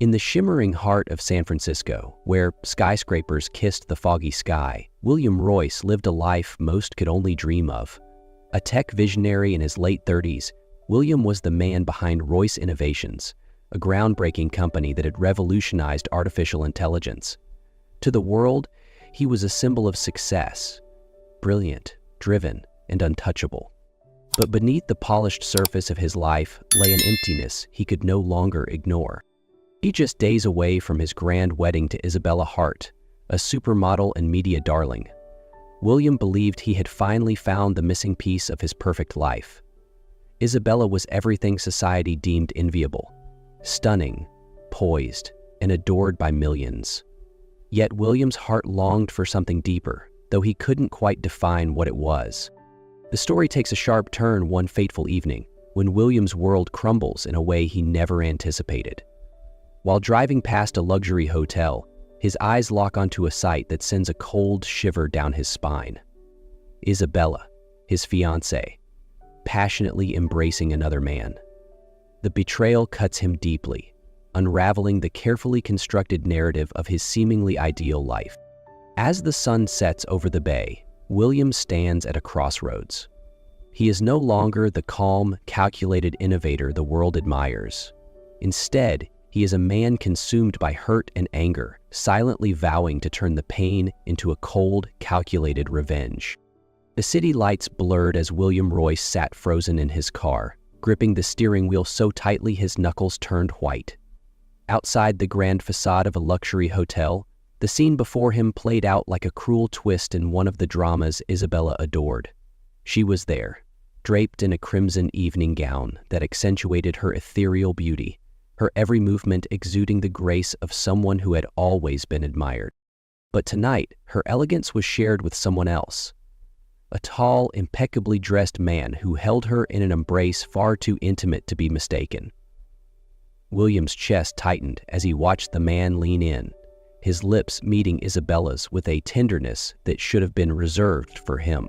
In the shimmering heart of San Francisco, where skyscrapers kissed the foggy sky, William Royce lived a life most could only dream of. A tech visionary in his late 30s, William was the man behind Royce Innovations, a groundbreaking company that had revolutionized artificial intelligence. To the world, he was a symbol of success, brilliant, driven, and untouchable. But beneath the polished surface of his life lay an emptiness he could no longer ignore. He just days away from his grand wedding to Isabella Hart, a supermodel and media darling. William believed he had finally found the missing piece of his perfect life. Isabella was everything society deemed enviable, stunning, poised, and adored by millions. Yet William's heart longed for something deeper, though he couldn't quite define what it was. The story takes a sharp turn one fateful evening, when William's world crumbles in a way he never anticipated. While driving past a luxury hotel, his eyes lock onto a sight that sends a cold shiver down his spine. Isabella, his fiancée, passionately embracing another man. The betrayal cuts him deeply, unraveling the carefully constructed narrative of his seemingly ideal life. As the sun sets over the bay, William stands at a crossroads. He is no longer the calm, calculated innovator the world admires. Instead, he is a man consumed by hurt and anger, silently vowing to turn the pain into a cold, calculated revenge. The city lights blurred as William Royce sat frozen in his car, gripping the steering wheel so tightly his knuckles turned white. Outside the grand facade of a luxury hotel, the scene before him played out like a cruel twist in one of the dramas Isabella adored. She was there, draped in a crimson evening gown that accentuated her ethereal beauty, her every movement exuding the grace of someone who had always been admired. But tonight, her elegance was shared with someone else. A tall, impeccably dressed man who held her in an embrace far too intimate to be mistaken. William's chest tightened as he watched the man lean in, his lips meeting Isabella's with a tenderness that should have been reserved for him.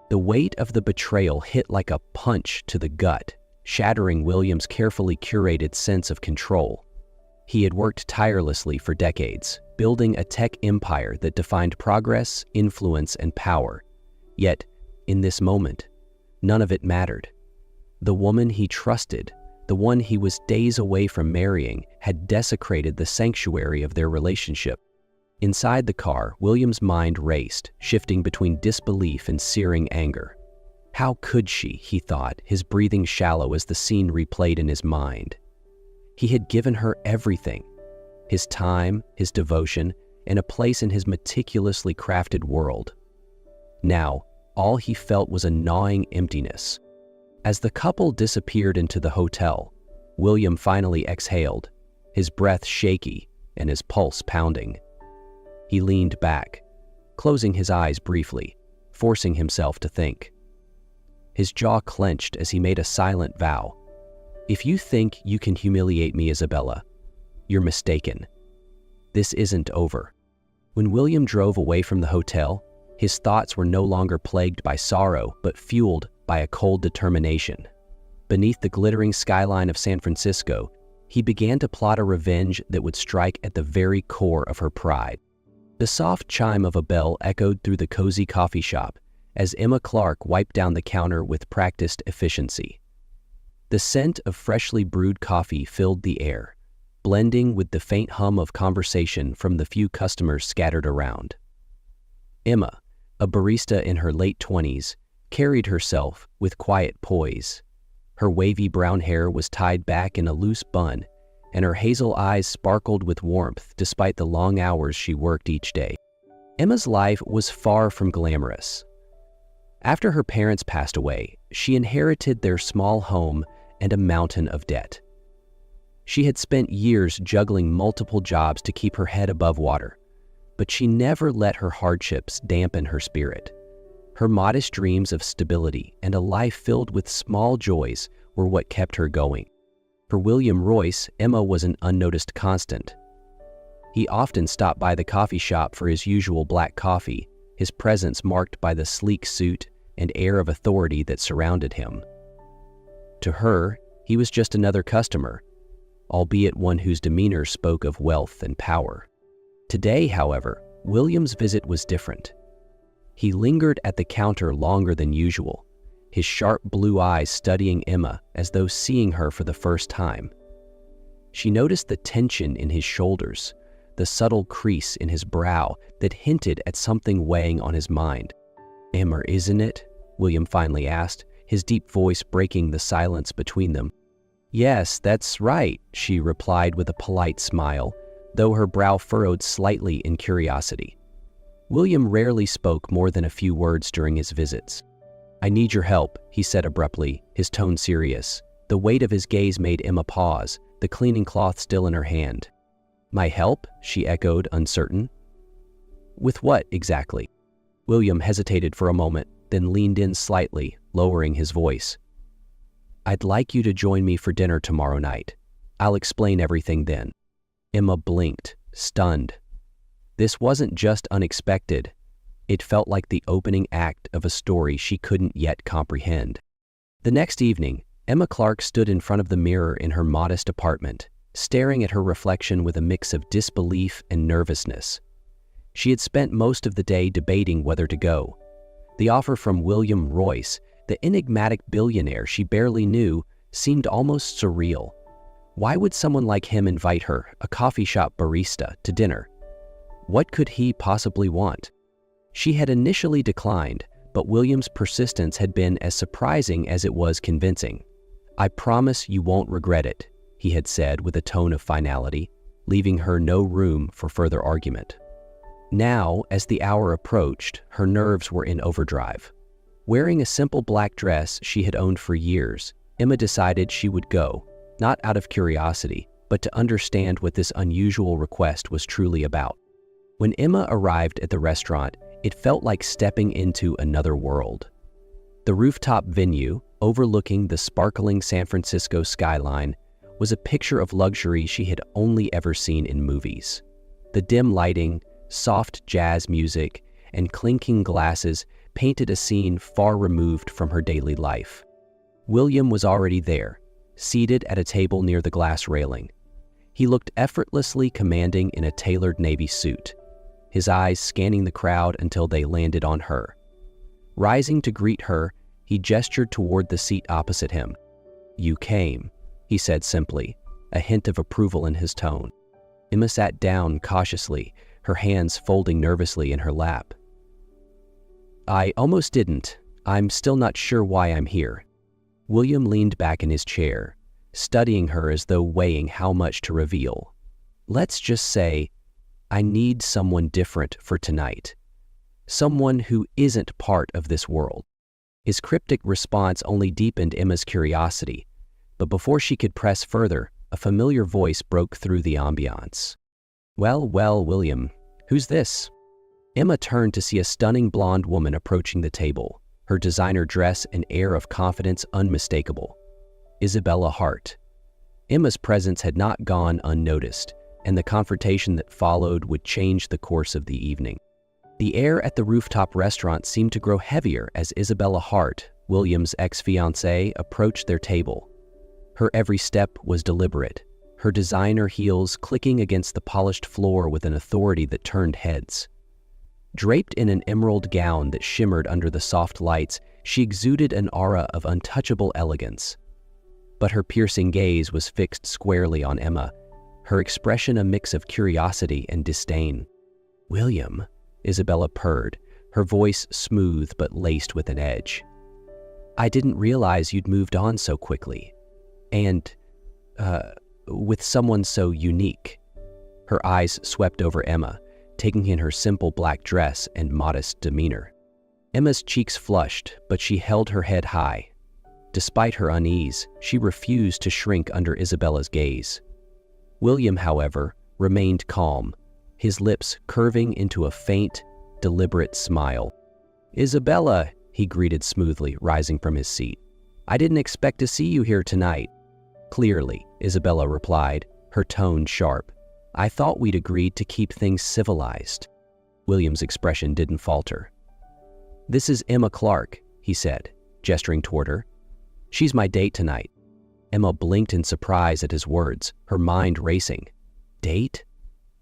The weight of the betrayal hit like a punch to the gut, shattering William's carefully curated sense of control. He had worked tirelessly for decades, building a tech empire that defined progress, influence, and power. Yet, in this moment, none of it mattered. The woman he trusted, the one he was days away from marrying, had desecrated the sanctuary of their relationship. Inside the car, William's mind raced, shifting between disbelief and searing anger. How could she, he thought, his breathing shallow as the scene replayed in his mind. He had given her everything, his time, his devotion, and a place in his meticulously crafted world. Now, all he felt was a gnawing emptiness. As the couple disappeared into the hotel, William finally exhaled, his breath shaky and his pulse pounding. He leaned back, closing his eyes briefly, forcing himself to think. His jaw clenched as he made a silent vow. If you think you can humiliate me, Isabella, you're mistaken. This isn't over. When William drove away from the hotel, his thoughts were no longer plagued by sorrow, but fueled by a cold determination. Beneath the glittering skyline of San Francisco, he began to plot a revenge that would strike at the very core of her pride. The soft chime of a bell echoed through the cozy coffee shop as Emma Clark wiped down the counter with practiced efficiency. The scent of freshly brewed coffee filled the air, blending with the faint hum of conversation from the few customers scattered around. Emma, a barista in her late 20s, carried herself with quiet poise. Her wavy brown hair was tied back in a loose bun, and her hazel eyes sparkled with warmth despite the long hours she worked each day. Emma's life was far from glamorous. After her parents passed away, she inherited their small home and a mountain of debt. She had spent years juggling multiple jobs to keep her head above water, but she never let her hardships dampen her spirit. Her modest dreams of stability and a life filled with small joys were what kept her going. For William Royce, Emma was an unnoticed constant. He often stopped by the coffee shop for his usual black coffee, his presence marked by the sleek suit and air of authority that surrounded him. To her, he was just another customer, albeit one whose demeanor spoke of wealth and power. Today, however, William's visit was different. He lingered at the counter longer than usual, his sharp blue eyes studying Emma as though seeing her for the first time. She noticed the tension in his shoulders, the subtle crease in his brow that hinted at something weighing on his mind. "Emma, isn't it?" William finally asked, his deep voice breaking the silence between them. "Yes, that's right," she replied with a polite smile, though her brow furrowed slightly in curiosity. William rarely spoke more than a few words during his visits. "I need your help," he said abruptly, his tone serious. The weight of his gaze made Emma pause, the cleaning cloth still in her hand. "My help?" she echoed, uncertain. "With what, exactly?" William hesitated for a moment, then leaned in slightly, lowering his voice. "I'd like you to join me for dinner tomorrow night. I'll explain everything then." Emma blinked, stunned. This wasn't just unexpected. It felt like the opening act of a story she couldn't yet comprehend. The next evening, Emma Clark stood in front of the mirror in her modest apartment, staring at her reflection with a mix of disbelief and nervousness. She had spent most of the day debating whether to go. The offer from William Royce, the enigmatic billionaire she barely knew, seemed almost surreal. Why would someone like him invite her, a coffee shop barista, to dinner? What could he possibly want? She had initially declined, but William's persistence had been as surprising as it was convincing. "I promise you won't regret it," he had said with a tone of finality, leaving her no room for further argument. Now, as the hour approached, her nerves were in overdrive. Wearing a simple black dress she had owned for years, Emma decided she would go, not out of curiosity, but to understand what this unusual request was truly about. When Emma arrived at the restaurant, it felt like stepping into another world. The rooftop venue, overlooking the sparkling San Francisco skyline, was a picture of luxury she had only ever seen in movies. The dim lighting, soft jazz music, and clinking glasses painted a scene far removed from her daily life. William was already there, seated at a table near the glass railing. He looked effortlessly commanding in a tailored navy suit, his eyes scanning the crowd until they landed on her. Rising to greet her, he gestured toward the seat opposite him. "You came," he said simply, a hint of approval in his tone. Emma sat down cautiously, her hands folding nervously in her lap. "I almost didn't. I'm still not sure why I'm here." William leaned back in his chair, studying her as though weighing how much to reveal. "Let's just say, I need someone different for tonight. Someone who isn't part of this world." His cryptic response only deepened Emma's curiosity, but before she could press further, a familiar voice broke through the ambiance. Well, William, who's this?" Emma turned to see a stunning blonde woman approaching the table, her designer dress and air of confidence unmistakable. Isabella Hart. Emma's presence had not gone unnoticed, and the confrontation that followed would change the course of the evening. The air at the rooftop restaurant seemed to grow heavier as Isabella Hart, William's ex-fiancée, approached their table. Her every step was deliberate, her designer heels clicking against the polished floor with an authority that turned heads. Draped in an emerald gown that shimmered under the soft lights, she exuded an aura of untouchable elegance. But her piercing gaze was fixed squarely on Emma, her expression a mix of curiosity and disdain. "William," Isabella purred, her voice smooth but laced with an edge. "I didn't realize you'd moved on so quickly. And, with someone so unique." Her eyes swept over Emma, taking in her simple black dress and modest demeanor. Emma's cheeks flushed, but she held her head high. Despite her unease, she refused to shrink under Isabella's gaze. William, however, remained calm, his lips curving into a faint, deliberate smile. "Isabella," he greeted smoothly, rising from his seat. "I didn't expect to see you here tonight." "Clearly," Isabella replied, her tone sharp. "I thought we'd agreed to keep things civilized." William's expression didn't falter. "This is Emma Clark," he said, gesturing toward her. "She's my date tonight." Emma blinked in surprise at his words, her mind racing. Date?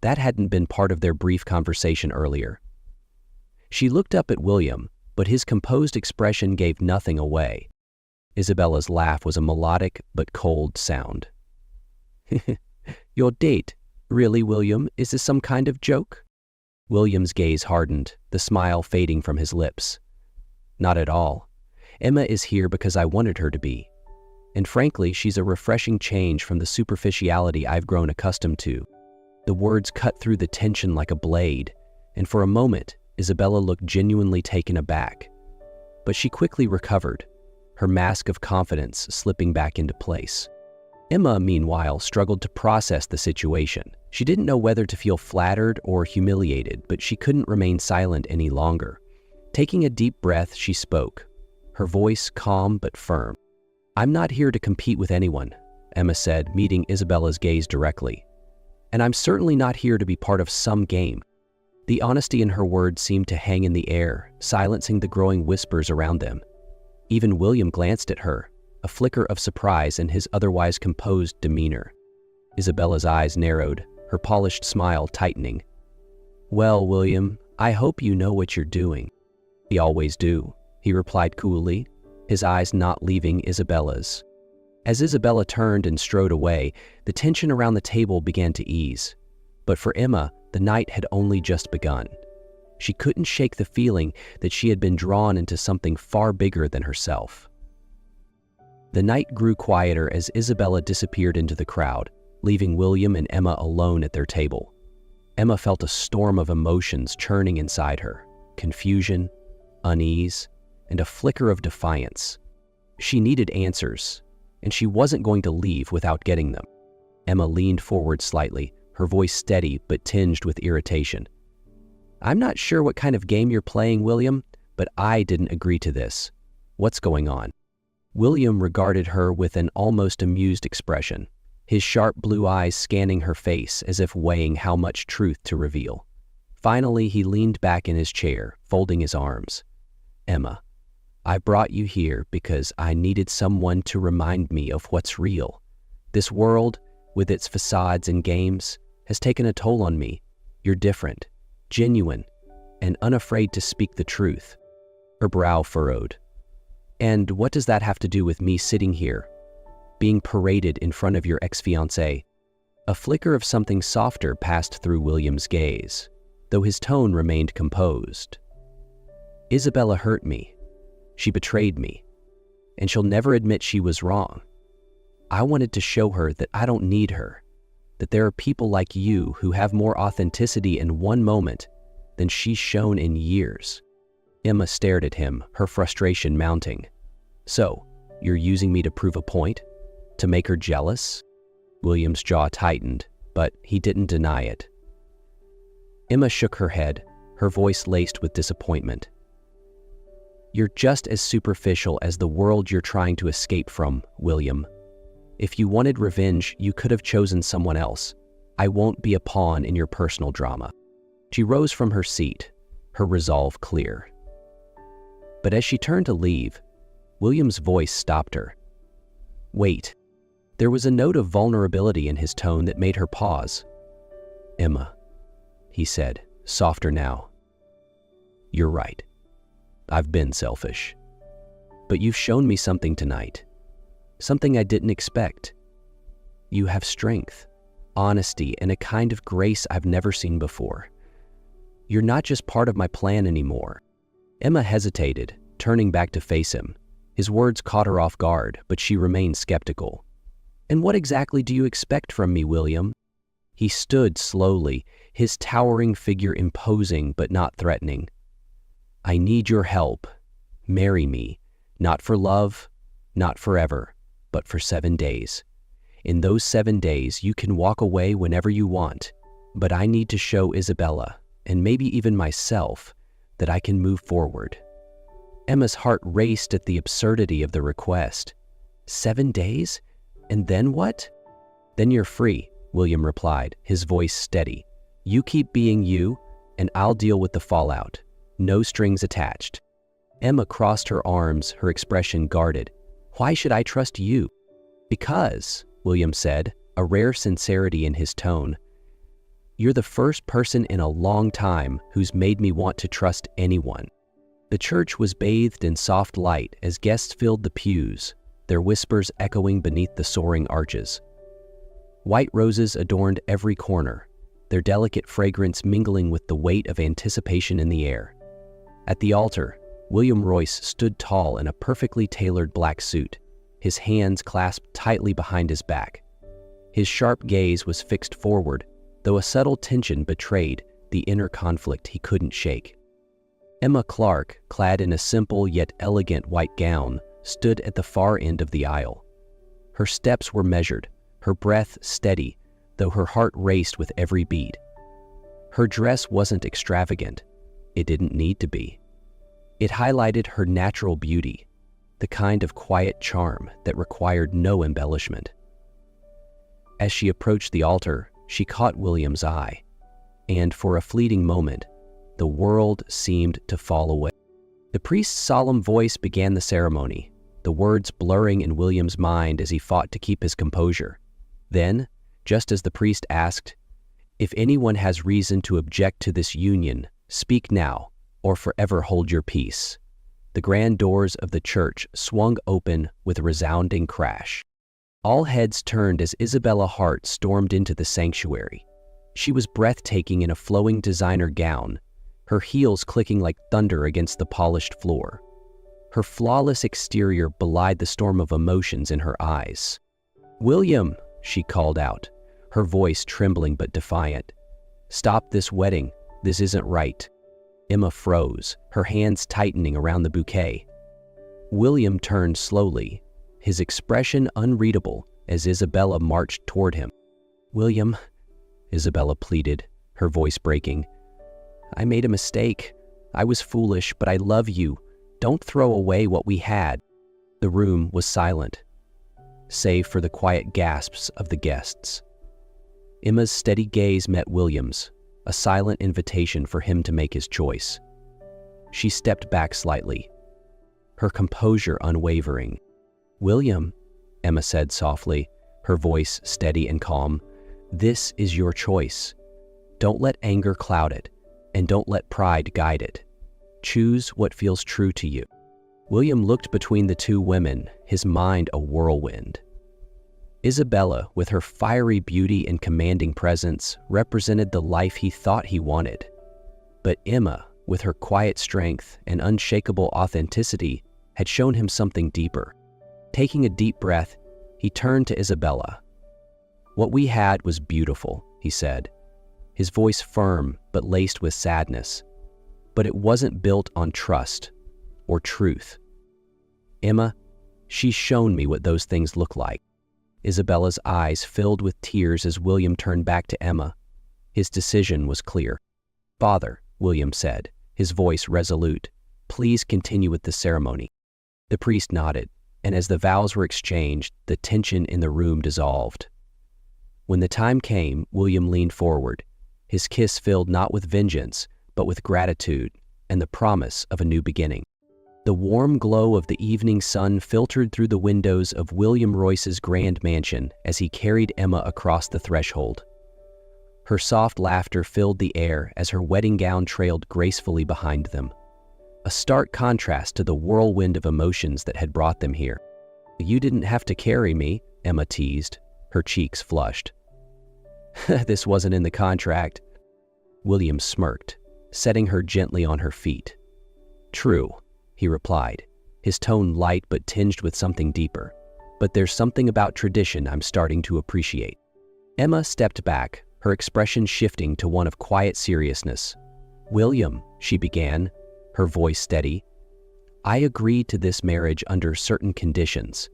That hadn't been part of their brief conversation earlier. She looked up at William, but his composed expression gave nothing away. Isabella's laugh was a melodic but cold sound. Your date? Really, William? Is this some kind of joke? William's gaze hardened, the smile fading from his lips. Not at all. Emma is here because I wanted her to be. And frankly, she's a refreshing change from the superficiality I've grown accustomed to. The words cut through the tension like a blade, and for a moment, Isabella looked genuinely taken aback. But she quickly recovered, her mask of confidence slipping back into place. Emma, meanwhile, struggled to process the situation. She didn't know whether to feel flattered or humiliated, but she couldn't remain silent any longer. Taking a deep breath, she spoke, her voice calm but firm. I'm not here to compete with anyone, Emma said, meeting Isabella's gaze directly. And I'm certainly not here to be part of some game. The honesty in her words seemed to hang in the air, silencing the growing whispers around them. Even William glanced at her, a flicker of surprise in his otherwise composed demeanor. Isabella's eyes narrowed, her polished smile tightening. Well, William, I hope you know what you're doing. I always do, he replied coolly, his eyes not leaving Isabella's. As Isabella turned and strode away, the tension around the table began to ease. But for Emma, the night had only just begun. She couldn't shake the feeling that she had been drawn into something far bigger than herself. The night grew quieter as Isabella disappeared into the crowd, leaving William and Emma alone at their table. Emma felt a storm of emotions churning inside her, confusion, unease, and a flicker of defiance. She needed answers, and she wasn't going to leave without getting them. Emma leaned forward slightly, her voice steady but tinged with irritation. I'm not sure what kind of game you're playing, William, but I didn't agree to this. What's going on? William regarded her with an almost amused expression, his sharp blue eyes scanning her face as if weighing how much truth to reveal. Finally, he leaned back in his chair, folding his arms. Emma, I brought you here because I needed someone to remind me of what's real. This world, with its facades and games, has taken a toll on me. You're different, genuine, and unafraid to speak the truth. Her brow furrowed. And what does that have to do with me sitting here, being paraded in front of your ex-fiancé? A flicker of something softer passed through William's gaze, though his tone remained composed. Isabella hurt me. She betrayed me, and she'll never admit she was wrong. I wanted to show her that I don't need her, that there are people like you who have more authenticity in one moment than she's shown in years. Emma stared at him, her frustration mounting. So, you're using me to prove a point? To make her jealous? William's jaw tightened, but he didn't deny it. Emma shook her head, her voice laced with disappointment. You're just as superficial as the world you're trying to escape from, William. If you wanted revenge, you could have chosen someone else. I won't be a pawn in your personal drama. She rose from her seat, her resolve clear. But as she turned to leave, William's voice stopped her. Wait. There was a note of vulnerability in his tone that made her pause. Emma, he said, softer now. You're right. I've been selfish. But you've shown me something tonight. Something I didn't expect. You have strength, honesty, and a kind of grace I've never seen before. You're not just part of my plan anymore. Emma hesitated, turning back to face him. His words caught her off guard, but she remained skeptical. And what exactly do you expect from me, William? He stood slowly, his towering figure imposing but not threatening. I need your help. Marry me, not for love, not forever, but for 7 days. In those 7 days, you can walk away whenever you want, but I need to show Isabella, and maybe even myself, that I can move forward. Emma's heart raced at the absurdity of the request. 7 days? And then what? Then you're free, William replied, his voice steady. You keep being you, and I'll deal with the fallout. No strings attached. Emma crossed her arms, her expression guarded. Why should I trust you? "Because," William said, a rare sincerity in his tone, "you're the first person in a long time who's made me want to trust anyone." The church was bathed in soft light as guests filled the pews, their whispers echoing beneath the soaring arches. White roses adorned every corner, their delicate fragrance mingling with the weight of anticipation in the air. At the altar, William Royce stood tall in a perfectly tailored black suit, his hands clasped tightly behind his back. His sharp gaze was fixed forward, though a subtle tension betrayed the inner conflict he couldn't shake. Emma Clark, clad in a simple yet elegant white gown, stood at the far end of the aisle. Her steps were measured, her breath steady, though her heart raced with every beat. Her dress wasn't extravagant. It didn't need to be. It highlighted her natural beauty, the kind of quiet charm that required no embellishment. As she approached the altar, she caught William's eye, and for a fleeting moment, the world seemed to fall away. The priest's solemn voice began the ceremony, the words blurring in William's mind as he fought to keep his composure. Then, just as the priest asked, "If anyone has reason to object to this union, speak now, or forever hold your peace," the grand doors of the church swung open with a resounding crash. All heads turned as Isabella Hart stormed into the sanctuary. She was breathtaking in a flowing designer gown, her heels clicking like thunder against the polished floor. Her flawless exterior belied the storm of emotions in her eyes. "William," she called out, her voice trembling but defiant. "Stop this wedding. This isn't right." Emma froze, her hands tightening around the bouquet. William turned slowly, his expression unreadable as Isabella marched toward him. "William," Isabella pleaded, her voice breaking, "I made a mistake. I was foolish, but I love you. Don't throw away what we had." The room was silent, save for the quiet gasps of the guests. Emma's steady gaze met William's, a silent invitation for him to make his choice. She stepped back slightly, her composure unwavering. "William," Emma said softly, her voice steady and calm, "this is your choice. Don't let anger cloud it, and don't let pride guide it. Choose what feels true to you." William looked between the two women, his mind a whirlwind. Isabella, with her fiery beauty and commanding presence, represented the life he thought he wanted. But Emma, with her quiet strength and unshakable authenticity, had shown him something deeper. Taking a deep breath, he turned to Isabella. "What we had was beautiful," he said, his voice firm but laced with sadness. "But it wasn't built on trust or truth. Emma, she's shown me what those things look like." Isabella's eyes filled with tears as William turned back to Emma. His decision was clear. "Father," William said, his voice resolute, "please continue with the ceremony." The priest nodded, and as the vows were exchanged, the tension in the room dissolved. When the time came, William leaned forward, his kiss filled not with vengeance, but with gratitude and the promise of a new beginning. The warm glow of the evening sun filtered through the windows of William Royce's grand mansion as he carried Emma across the threshold. Her soft laughter filled the air as her wedding gown trailed gracefully behind them, a stark contrast to the whirlwind of emotions that had brought them here. "You didn't have to carry me," Emma teased, her cheeks flushed. "This wasn't in the contract." William smirked, setting her gently on her feet. "True," he replied, his tone light but tinged with something deeper. "But there's something about tradition I'm starting to appreciate." Emma stepped back, her expression shifting to one of quiet seriousness. "William," she began, her voice steady, "I agreed to this marriage under certain conditions,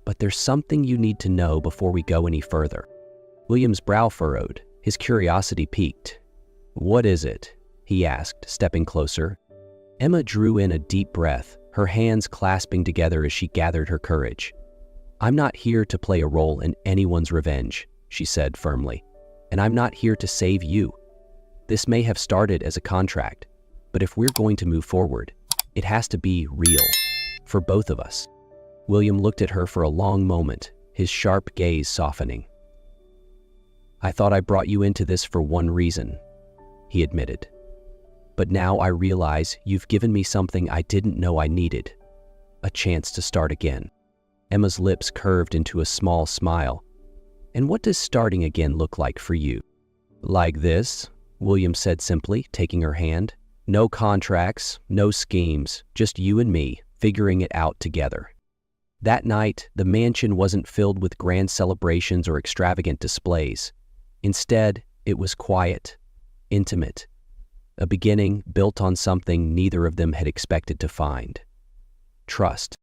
but there's something you need to know before we go any further." William's brow furrowed, his curiosity piqued. "What is it?" he asked, stepping closer. Emma drew in a deep breath, her hands clasping together as she gathered her courage. "I'm not here to play a role in anyone's revenge," she said firmly, "and I'm not here to save you. This may have started as a contract, but if we're going to move forward, it has to be real, for both of us." William looked at her for a long moment, his sharp gaze softening. "I thought I brought you into this for one reason," he admitted. "But now I realize you've given me something I didn't know I needed, a chance to start again." Emma's lips curved into a small smile. "And what does starting again look like for you?" "Like this," William said simply, taking her hand. "No contracts, no schemes, just you and me, figuring it out together." That night, the mansion wasn't filled with grand celebrations or extravagant displays. Instead, it was quiet, intimate, a beginning built on something neither of them had expected to find: trust.